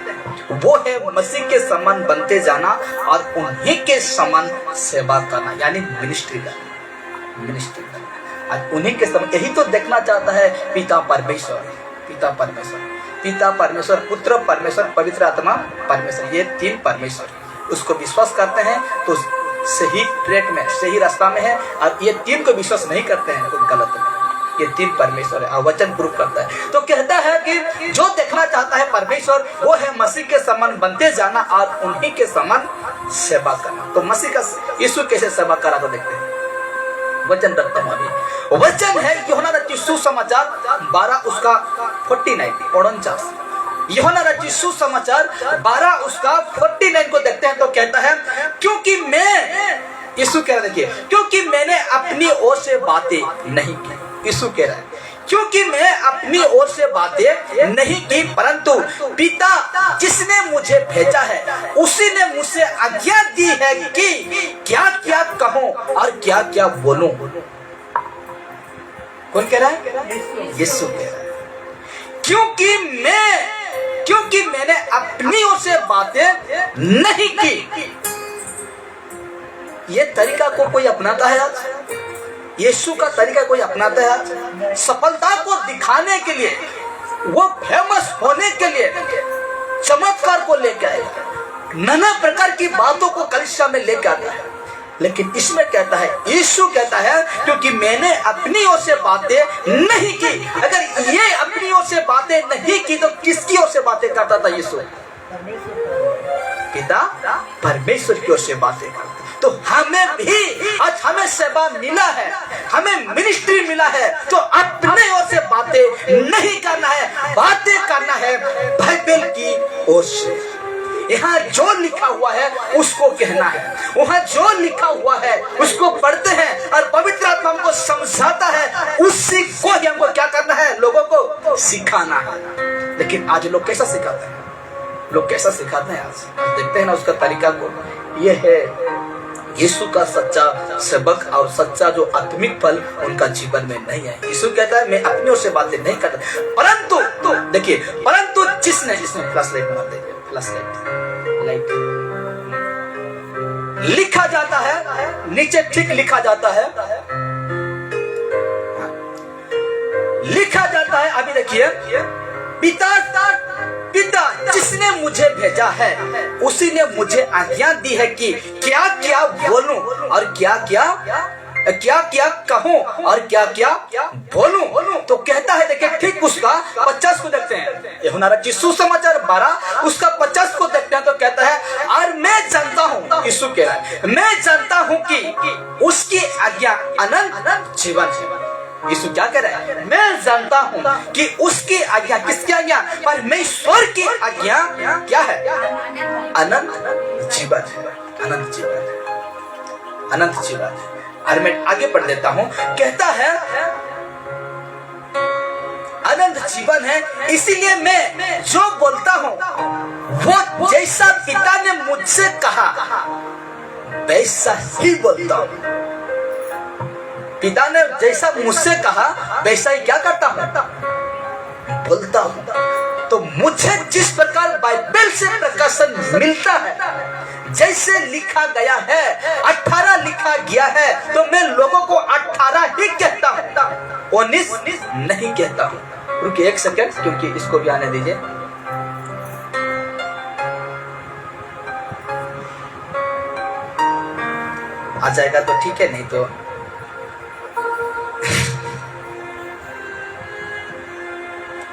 वो है मसीह के समान बनते जाना और उन्हीं के समान सेवा करना, यानी मिनिस्ट्री करना। और उन्हीं के समान, यही तो देखना चाहता है पिता परमेश्वर, पुत्र परमेश्वर, पवित्र आत्मा परमेश्वर। ये तीन परमेश्वर, उसको विश्वास करते हैं तो सही ट्रैक में, सही रास्ता में है, और ये तीन को विश्वास नहीं करते हैं तो गलत है। ये तीन परमेश्वर है, वचन प्रूफ करता है। तो कहता है कि जो देखना चाहता है परमेश्वर वो है मसीह के समान बनते जाना और उन्हीं के समान सेवा करना। तो मसीह का यीशु कैसे सेवा करा तो देखते हैं। वचन रखता हूं अभी, वचन है यूहन्ना रचित सुसमाचार 12 उसका 49 यूहन्ना रचित सुसमाचार 12 उसका 49 को देखते हैं तो कहता है, क्योंकि मैं, यीशु कह रहा है, देखिए, क्योंकि मैंने अपनी ओर से बातें नहीं की। यीशु कह रहा है क्योंकि मैं अपनी ओर से बातें नहीं की, परंतु पिता जिसने मुझे भेजा है उसी ने मुझसे आज्ञा दी है कि क्या क्या कहूं और क्या क्या बोलूं। कौन कह रहा है? यीशु कह रहा है क्योंकि मैंने अपनी ओर से बातें नहीं की। ये तरीका को कोई अपनाता है आज? यीशु का तरीका कोई अपनाता है आज? सफलता को दिखाने के लिए, वो फेमस होने के लिए चमत्कार को लेकर आएगा, नाना प्रकार की बातों को कलीसिया में लेकर आता है। लेकिन इसमें कहता है, यीशु कहता है, क्योंकि मैंने अपनी ओर से बातें नहीं की। अगर ये अपनी ओर से बातें नहीं की तो किसकी ओर से बातें करता था यीशु? पिता परमेश्वर की ओर से बातें करता। तो हमें भी आज हमें सेवा मिला है, हमें मिनिस्ट्री मिला है, तो अपने ओर से बातें नहीं करना है, बातें करना है बाइबल की ओर से। यहाँ जो लिखा हुआ है उसको कहना है, वहाँ जो लिखा हुआ है उसको पढ़ते हैं और पवित्र आत्मा हमको समझाता है, उसी को ही हमको क्या करना है? लोगों को सिखाना है। लेकिन आज लोग कैसा सिखाते हैं? आज देखते हैं ना उसका तरीका को। ये है यीशु का सच्चा सबक और सच्चा जो आत्मिक फल उनका जीवन में नहीं है। यीशु कहता है मैं अपनी ओर से बातें नहीं करता, परंतु देखिए, परंतु जिसने इसमें फ्लैश लाइट बना देंगे, फ्लैश लाइट लिखा जाता है नीचे, ठीक लिखा जाता है, अभी देखिए, पिता जिसने मुझे भेजा है उसी ने मुझे आज्ञा दी है कि क्या क्या बोलूं और क्या क्या कहूं और क्या क्या बोलूं। तो कहता है, देखिए, ठीक उसका 50 को देखते हैं, यूहन्ना रचित सुसमाचार 12 उसका 50 को देखते हैं तो कहता है, और मैं जानता हूं, यीशु कह रहा है, मैं जानता हूं कि उसकी आज्ञा अनंत जीवन है। यीशु क्या कह रहा है? मैं जानता हूं कि उसकी आज्ञा, किसकी आज्ञा? परमेश्वर की आज्ञा क्या है? अनंत जीवन है, अनंत जीवन। और मैं आगे पढ़ देता हूं, कहता है अनंत जीवन है, इसीलिए मैं जो बोलता हूं वो जैसा पिता ने मुझसे कहा वैसा ही बोलता हूं। पिता ने जैसा मुझसे कहा वैसा ही क्या करता हूं? बोलता हूं। तो तो मुझे जिस प्रकार बाइबल से प्रकाशन मिलता है, जैसे लिखा गया है 18 लिखा गया है, तो मैं लोगों को 18 ही कहता हूं, 19 नहीं कहता हूं। रुकिए एक सेकंड, क्योंकि इसको भी आने दीजिए। आ जाएगा तो ठीक है, नहीं तो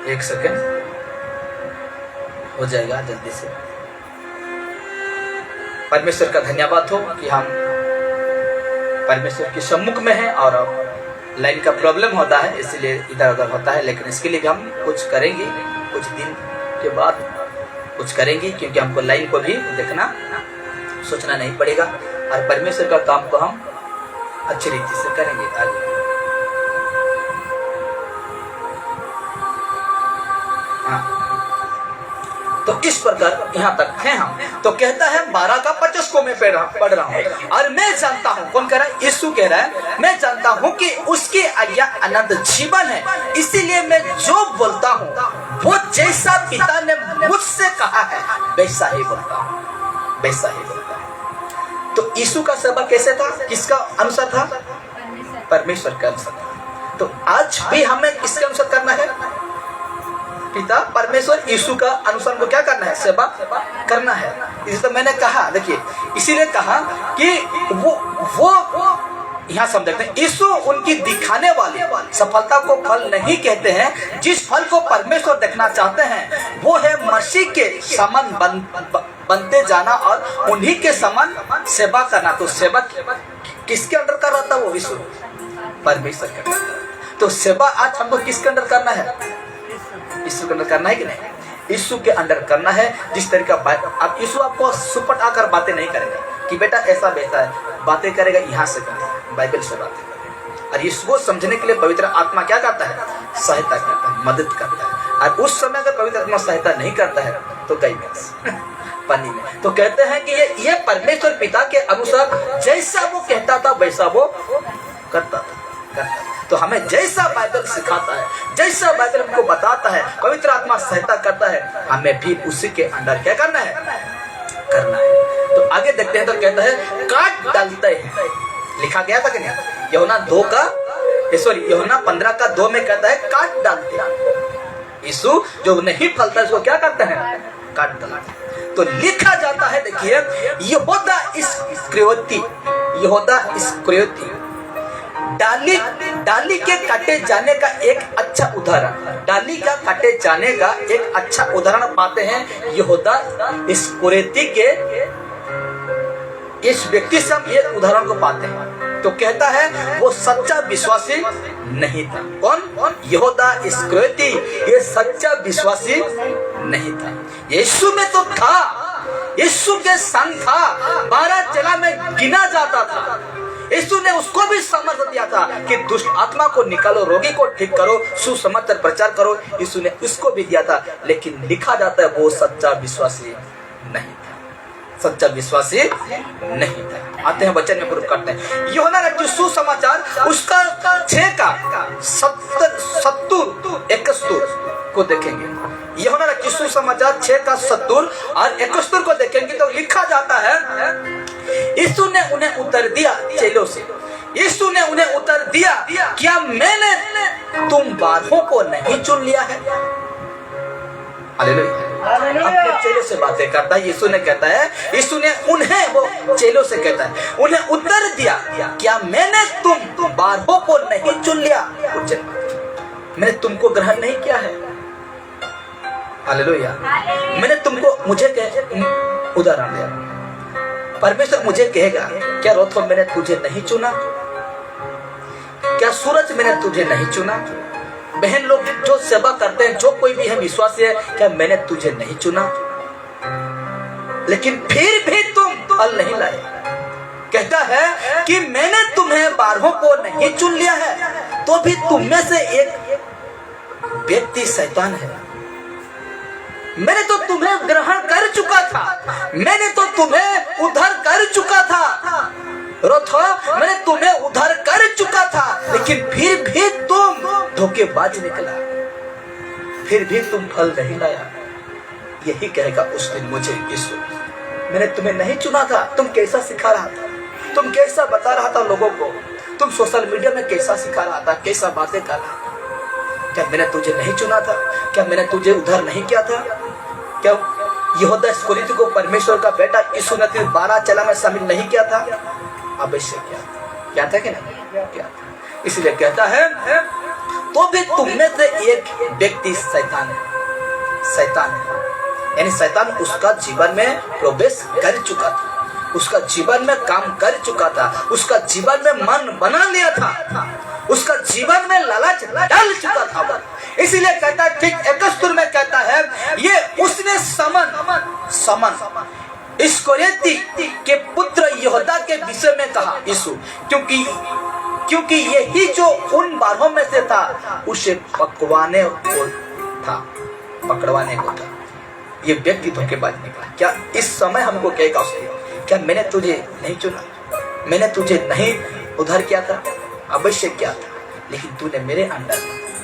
एक सेकंड हो जाएगा जल्दी से। परमेश्वर का धन्यवाद हो कि हम परमेश्वर के सम्मुख में हैं, और लाइन का प्रॉब्लम होता है इसलिए इधर उधर होता है, लेकिन इसके लिए भी हम कुछ करेंगे, कुछ दिन के बाद कुछ करेंगे, क्योंकि हमको लाइन को भी देखना, सोचना नहीं पड़ेगा, और परमेश्वर का काम को हम अच्छी रीति से करेंगे आगे। हाँ, तो इस प्रकार यहाँ तक है हम। तो कहता है 12 का 25 को मैं पढ़ रहा हूँ, और मैं जानता हूँ, कौन कह रहा है? यीशु कह रहा है, मैं जानता हूँ कि उसकी आज्ञा अनंत जीवन है, इसीलिए मैं जो बोलता हूँ वो जैसा पिता ने मुझसे कहा है वैसा ही बोलता हूँ, वैसा ही बोलता हूँ। तो यीशु का सेवा कैसे था? किसका अनुसार था? परमेश्वर का अनुसार। तो आज भी हमें किसके अनुसार करना है? पिता परमेश्वर यीशु का अनुसार को क्या करना है? सेवा करना है। इसी तो मैंने कहा, देखिए इसीलिए कहा कि वो यहाँ समझते हैं, यीशु उनकी दिखाने वाली सफलता को फल नहीं कहते हैं। जिस फल को परमेश्वर देखना चाहते हैं वो है मसीह के समान बनते जाना और उन्हीं के समान सेवा करना। तो सेवा किसके अंडर कर रहा था? वो यीशु, परमेश्वर के अंडर। तो सेवा आज हमको किसके अंडर करना है? यीशु के अंडर करना है कि नहीं? यीशु के अंडर करना है। जिस तरीका अब यीशु आपको सुपट आकर बातें नहीं करेगा कि बेटा ऐसा वैसा है, बातें करेगा यहाँ से करेगा, बाइबल से बातें करेगा। और यीशु को समझने के लिए पवित्र आत्मा क्या करता है? सहायता करता है, मदद करता है। और उस समय अगर पवित्र आत्मा सहायता नहीं करता है तो कई पानी में। तो कहते हैं कि ये परमेश्वर पिता के अनुसार जैसा वो कहता था वैसा वो करता था। तो हमें जैसा बाइबल सिखाता है, जैसा बाइबल हमको बताता है, पवित्र आत्मा सहायता करता है, हमें भी उसी के अंदर क्या करना है? करना है। तो आगे देखते हैं, तो कहता है काट डालते हैं। लिखा गया था कि नहीं? यूहन्ना 15 का 2 में कहता है काट डालते हैं। यीशु जो नहीं फलता है उसको क्या करते हैं? काट डालते हैं। तो लिखा जाता है, देखिए यहूदा इस्करियोती डाली के काटे जाने का एक अच्छा उदाहरण, डाली का काटे जाने का एक अच्छा उदाहरण पाते हैं यहूदा इस्करियोती के इस व्यक्ति से हम ये उदाहरण को पाते हैं। तो कहता है वो सच्चा विश्वासी नहीं था। कौन? यहूदा इस्करियोती ये सच्चा विश्वासी नहीं था। यीशु में तो था, यीशु के संग था, 12 चेला में गिना जाता था। यीशु ने उसको भी सामर्थ्य दिया था कि दुष्ट आत्मा को निकालो, रोगी को ठीक करो, सुसमाचार प्रचार करो। यीशु ने उसको भी दिया था, लेकिन लिखा जाता है वो सच्चा विश्वासी नहीं था, सच्चा विश्वासी नहीं था। आते हैं वचन में प्रूफ करते हैं। यूहन्ना रचित सुसमाचार उसका 6 का 71 को देखेंगे। यूहन्ना रचित सुसमाचार 6 का 70 और 71 को देखेंगे तो लिखा जाता है यीशु ने उन्हें उत्तर दिया, चेलों से यीशु ने उन्हें उत्तर दिया, क्या मैंने तुम 12 को नहीं चुन लिया है? हालेलुया। अपने चेलों से बातें करता है। यीशु ने कहता है, यीशु ने उन्हें, वो चेलों से कहता है, उन्हें उत्तर दिया, क्या मैंने तुम 12 को नहीं चुन लिया? मैंने तुमको ग्रहण नहीं किया है? हालेलुया। मैंने तुमको, मुझे उदाहरण दिया, परमेश्वर मुझे कहेगा, क्या रोथो मैंने तुझे नहीं चुना? क्या सूरज मैंने तुझे नहीं चुना? बहन लोग जो सेवा करते हैं, जो कोई भी है विश्वासी है, क्या मैंने तुझे नहीं चुना? लेकिन फिर भी तुम फल नहीं लाए। कहता है कि मैंने तुम्हें 12 को नहीं चुन लिया है, तो भी तुम में से एक व्यक्ति शैतान है। मैंने तो तुम्हें ग्रहण कर चुका था, मैंने तो तुम्हें उद्धार कर चुका था, रोथो मैंने तुम्हें उद्धार कर चुका था, लेकिन फिर भी तुम धोखेबाज निकला। फिर भी तुम फल नहीं लाया। यही कहेगा उस दिन मुझे यीशु, मैंने तुम्हें नहीं चुना था। तुम कैसा सिखा रहा था, तुम कैसा बता रहा था लोगों को, तुम सोशल मीडिया में कैसा सिखा रहा था, कैसा बातें कर रहा था। क्या मैंने तुझे नहीं चुना था? क्या मैंने तुझे उद्धार नहीं किया था? क्या यहूदा इस्करियोती को परमेश्वर का बेटा यीशु ने 12 चेला में शामिल नहीं किया था? अवश्य क्या था कि नहीं क्या था? इसलिए कहता है तो भी तुम में से एक व्यक्ति शैतान है, यानी शैतान उसका जीवन में प्रवेश कर चुका था, उसका जीवन में काम कर चुका था, उसका जीवन में मन बना लिया था, उसका जीवन में लालच डाल चुका था। इसीलिए कहता है, ठीक 21 में कहता है, ये उसने समन इस्करियोती के पुत्र यहूदा के विषय में कहा यीशु, क्योंकि यही जो उन 12 में से था उसे पकड़वाने को था। ये व्यक्ति धोखेबाज निकला। क्या इस समय हमको कहेगा उसने, क्या मैंने तुझे नहीं चुना, मैंने तुझे नहीं उद्धार किया था? अवश्य किया था, लेकिन तूने मेरे अंडर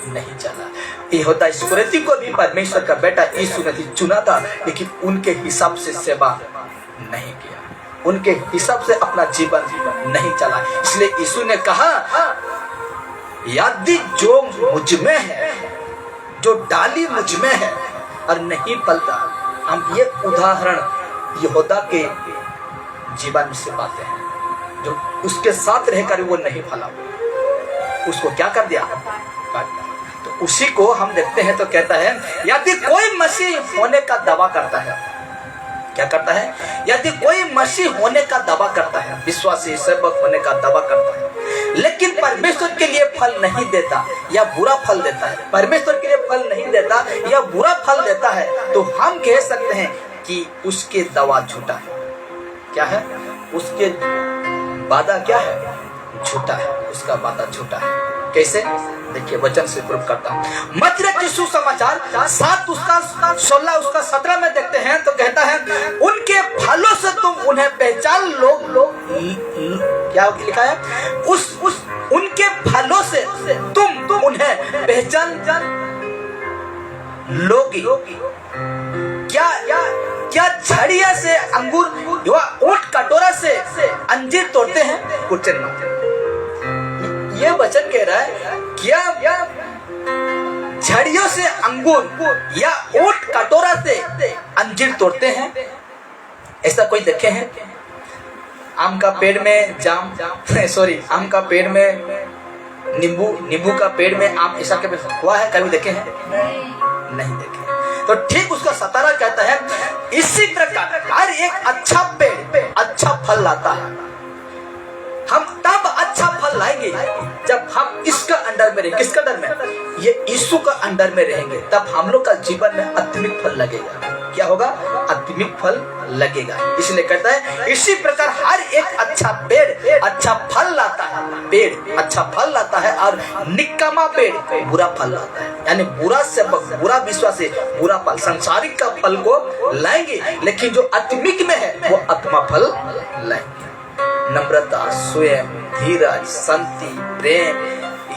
नहीं चला। यहूदा इस्करियोती को भी परमेश्वर का बेटा यीशु ने चुना था, लेकिन उनके हिसाब से सेवा नहीं किया, उनके हिसाब से अपना जीवन नहीं चला। इसलिए यीशु ने कहा, यदि जो मुझ में है, जो डाली मुझ में है और नहीं फलता। हम ये उदाहरण यहूदा के जीवन से पाते हैं, जो उसके साथ रहकर वो नहीं फला, उसको क्या कर दिया? तो उसी को हम देखते हैं तो कहता है, यदि कोई मसीह होने का दावा करता है, क्या करता है? यदि कोई मसीह होने का दावा करता है, विश्वासी सेवक होने का दावा करता है, लेकिन परमेश्वर के लिए फल नहीं देता या बुरा फल देता है, परमेश्वर के लिए फल नहीं देता या बुरा फल देता है, तो हम कह सकते हैं कि उसके दावा झूठा है। क्या है? उसके वादा क्या है? झूठा है, उसका वादा झूठा है। कैसे? देखिए वचन से प्रूव करता हूँ। मत्ती की सुसमाचार 7 उसका 16 उसका 17 में देखते हैं तो कहता है, उनके फलों से तुम उन्हें पहचान लो। क्या लिखा है? उनके फलों से तुम उन्हें पहचान लोगी। क्या झड़िया से अंगूर या ऊंट कटोरा से अंजीर तोड़ते हैं? क्वेश्चन। ये वचन कह रहा है, क्या झड़ियों से अंगूर या ऊंट कटोरा से अंजीर तोड़ते हैं? ऐसा कोई देखे हैं? आम का पेड़ में आम का पेड़ में नींबू का पेड़ में आम, ऐसा कभी हुआ है? कभी देखे हैं? नहीं देखे। तो ठीक उसका 17 कहता है, इसी प्रकार हर एक अच्छा पेड़ अच्छा फल लाता है। हम तब अच्छा फल लाएंगे जब हम इसका अंडर में रहेंगे। किसका अंडर में? ये यीशु का अंडर में रहेंगे, तब हम लोग का जीवन में आत्मिक फल लगेगा। क्या होगा? आत्मिक फल लगेगा। इसलिए कहता है, इसी प्रकार हर एक अच्छा पेड़ अच्छा फल लाता है, पेड़ अच्छा फल लाता है, और निकम्मा पेड़ बुरा फल लाता है। यानी बुरा सेवक, बुरा विश्वास से बुरा फल, संसारिक का फल को लाएंगे, लेकिन जो आत्मिक में है वो आत्मा फल लाएंगे। नम्रता, स्वयं, धीरज, शांति, प्रेम,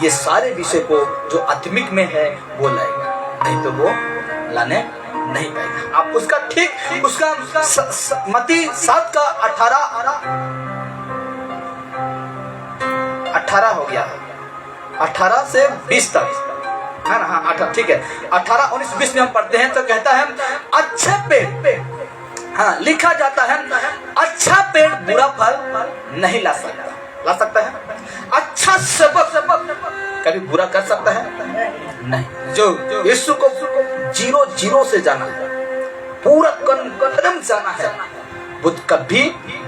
ये सारे विषय को जो आत्मिक में है वो लाएगा, नहीं तो वो लाने नहीं पाएगा। आप उसका ठीक उसका मत्ती 7 का 18 हो गया, 18 से 20 तक है ना? हाँ 18, ठीक है। 18, 19, 20 में हम पढ़ते हैं तो कहता है, अच्छे पेड़, हाँ लिखा जाता है, अच्छा पेड़ बुरा फल नहीं ला सकता है। अच्छा सेवक कभी बुरा कर सकता है? नहीं। जो यीशु को 0 से जाना है, पूरा कदम जाना है, वो कभी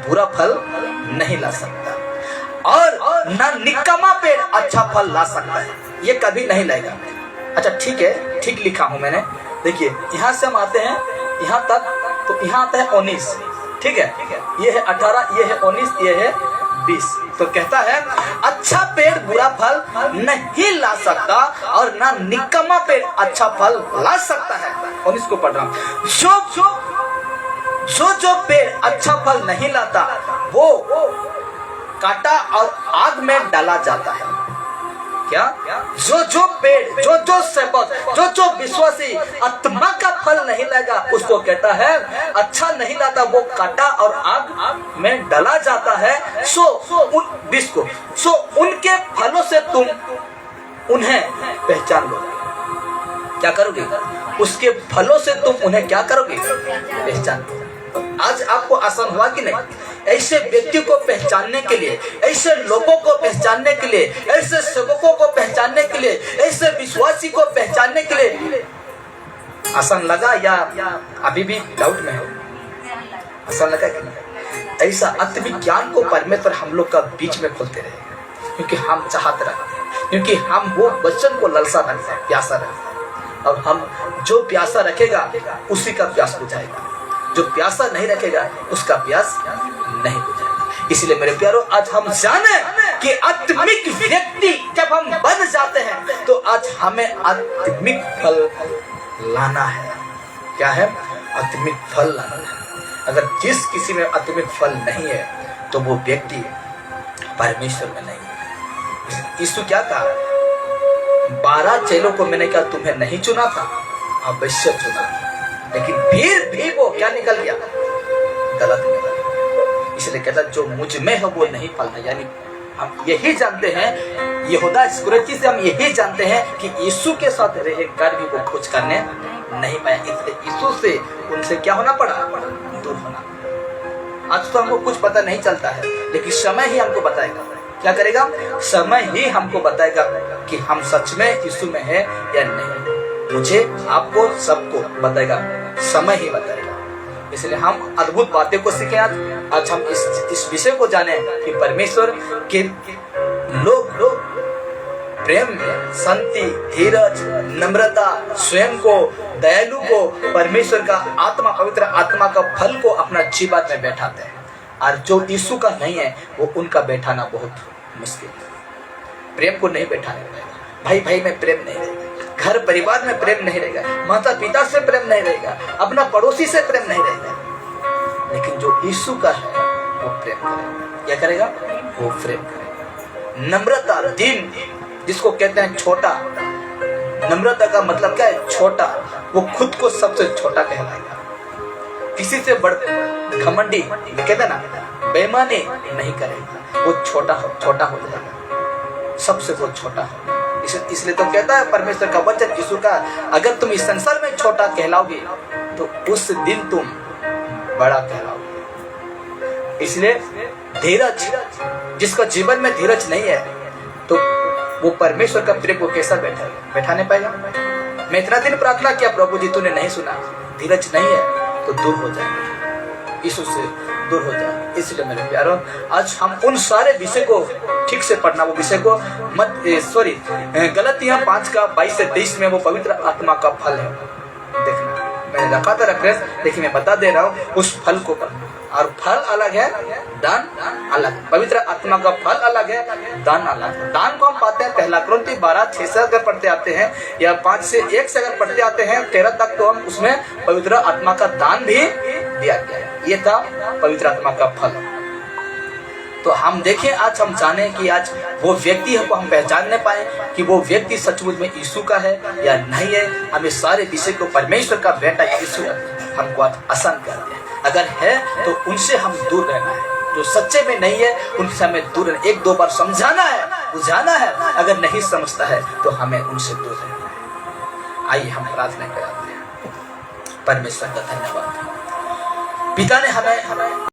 बुरा फल नहीं ला सकता। और ना निकम्मा पेड़ अच्छा फल ला सकता है, ये कभी नहीं लाएगा। अच्छा ठीक है, ठीक लिखा हूं मैंने। देखिए यहाँ से हम आते हैं यहाँ तक, तो यहाँ आता है 19, ठीक है? ये है 18, ये है 19, ये है 20। तो कहता है, अच्छा पेड़ बुरा फल नहीं ला सकता और ना निकम्मा पेड़ अच्छा फल ला सकता है। 19 को पढ़ रहा हूँ। जो पेड़ अच्छा फल नहीं लाता वो काटा और आग में डाला जाता है। क्या? जो पेड़, जो सेवक, जो विश्वासी आत्मा का फल नहीं लेगा, उसको कहता है अच्छा नहीं लाता, वो काटा और आग में डाला जाता है। सो उनके फलों से तुम उन्हें पहचान लोगे। क्या करोगे? उसके फलों से तुम उन्हें क्या करोगे? पहचान। आज आपको आसान हुआ कि नहीं? ऐसे व्यक्ति को पहचानने के लिए, ऐसे लोगों को पहचानने के लिए, ऐसे सेवकों को पहचानने के लिए, ऐसे विश्वासी को पहचानने के लिए आसान लगा या अभी भी डाउट में हो? आसान लगा कि नहीं? ऐसा आत्मिक ज्ञान को परमेश्वर हम लोग का बीच में खोलते रहे, क्योंकि हम चाहते रहते हैं, क्योंकि हम वो वचन को ललसा रखते हैं, प्यासा रखते हैं। अब हम जो प्यासा रखेगा उसी का प्यास बुझाएगा, जो प्यासा नहीं रखेगा उसका प्यास नहीं बुझाएगा। इसलिए मेरे प्यारो, आज हम जाने कि आत्मिक व्यक्ति जब हम बन जाते हैं तो आज हमें आत्मिक फल लाना है। क्या है? आत्मिक फल लाना है। अगर जिस किसी में आत्मिक फल नहीं है तो वो व्यक्ति परमेश्वर में नहीं है। यीशु क्या कहा? 12 चेलों को मैंने क्या तुम्हें नहीं चुना था? अवश्य चुना था, लेकिन फिर भी वो क्या निकल गया? गलत निकल गया। इसलिए कहता जो मुझ में है वो नहीं फलना। यानी हम यही जानते हैं, यहूदा इस्करियोती से हम यही जानते हैं कि यीशु के साथ रहकर भी वो खोज करने नहीं पाया। इसलिए यीशु से उनसे क्या होना पड़ा? दूर होना। आज तो हमको कुछ पता नहीं चलता है, लेकिन समय ही हमको बताएगा। क्या करेगा? समय ही हमको बताएगा कि हम सच में यीशु में है या नहीं। मुझे, आपको, सबको बताएगा, समय ही बताएगा। इसलिए हम अद्भुत बातें को सीखें। आज हम इस विषय को जाने कि परमेश्वर के लोग प्रेम, शांति, धीरज, नम्रता, स्वयं को, दयालु को, परमेश्वर का आत्मा, पवित्र आत्मा का फल को अपना जीवन में बैठाते हैं। और जो यीशु का नहीं है वो उनका बैठाना बहुत मुश्किल है। प्रेम को नहीं बैठाने पाएगा, भाई भाई में प्रेम नहीं रहेगा, घर परिवार में प्रेम नहीं रहेगा, माता पिता से प्रेम नहीं रहेगा, अपना पड़ोसी से प्रेम नहीं रहेगा। लेकिन जो यीशु का है वो प्रेम करेगा। क्या करेगा? वो प्रेम करेगा। नम्रता, दीन, जिसको कहते हैं छोटा। नम्रता का मतलब क्या है? छोटा। वो खुद को सबसे छोटा कहलाएगा। किसी से बड़ घमंडी, कहते ना, बेईमानी नहीं करेगा। वो छोटा हो जाएगा, सबसे वो छोटा हो। इसलिए तो कहता है परमेश्वर का वचन, यीशु का, अगर तुम इस संसार में छोटा कहलाओगे तो उस दिन तुम बड़ा कहलाओगे। इसलिए धीरज, जिसका जीवन में धीरज नहीं है तो वो परमेश्वर का प्रेम को कैसा बैठाने पाएगा? मैं इतना दिन प्रार्थना किया, प्रभु जी तूने नहीं सुना, धीरज नहीं है तो दूर हो जाएगा, यीशु से दूर हो जाए। इसलिए मेरे प्यारों, आज हम उन सारे विषय को ठीक से पढ़ना, वो विषय को गलतियां 5:22-23 में वो पवित्र आत्मा का फल है। देखना, मैंने रखा था रेफरेंस, लेकिन मैं बता दे रहा हूँ, उस फल को पढ़ना। और फल अलग है, दान अलग। पवित्र आत्मा का फल अलग है, दान अलग है। दान को हम पाते हैं 1 कुरिन्ती 12:6 से अगर पढ़ते आते हैं, या 5 से 1 से अगर पढ़ते आते हैं 13 तक, तो हम उसमें पवित्र आत्मा का दान भी दिया गया है। ये था पवित्र आत्मा का फल। तो हम देखें, आज हम जाने कि आज वो व्यक्ति है को हम पहचानने पाए कि वो व्यक्ति सचमुच में यीशु का है या नहीं है। हमें सारे विषय को परमेश्वर का बेटा यीशु हमको आज आसान कर दिया। अगर है तो उनसे हम दूर रहना है। जो सच्चे में नहीं है उनसे हमें दूर रहना, 1-2 बार समझाना है, बुझाना है। अगर नहीं समझता है तो हमें उनसे दूर रहना है। आइए हम प्रार्थना कराते हैं। परमेश्वर का धन्यवाद। पिता ने हमें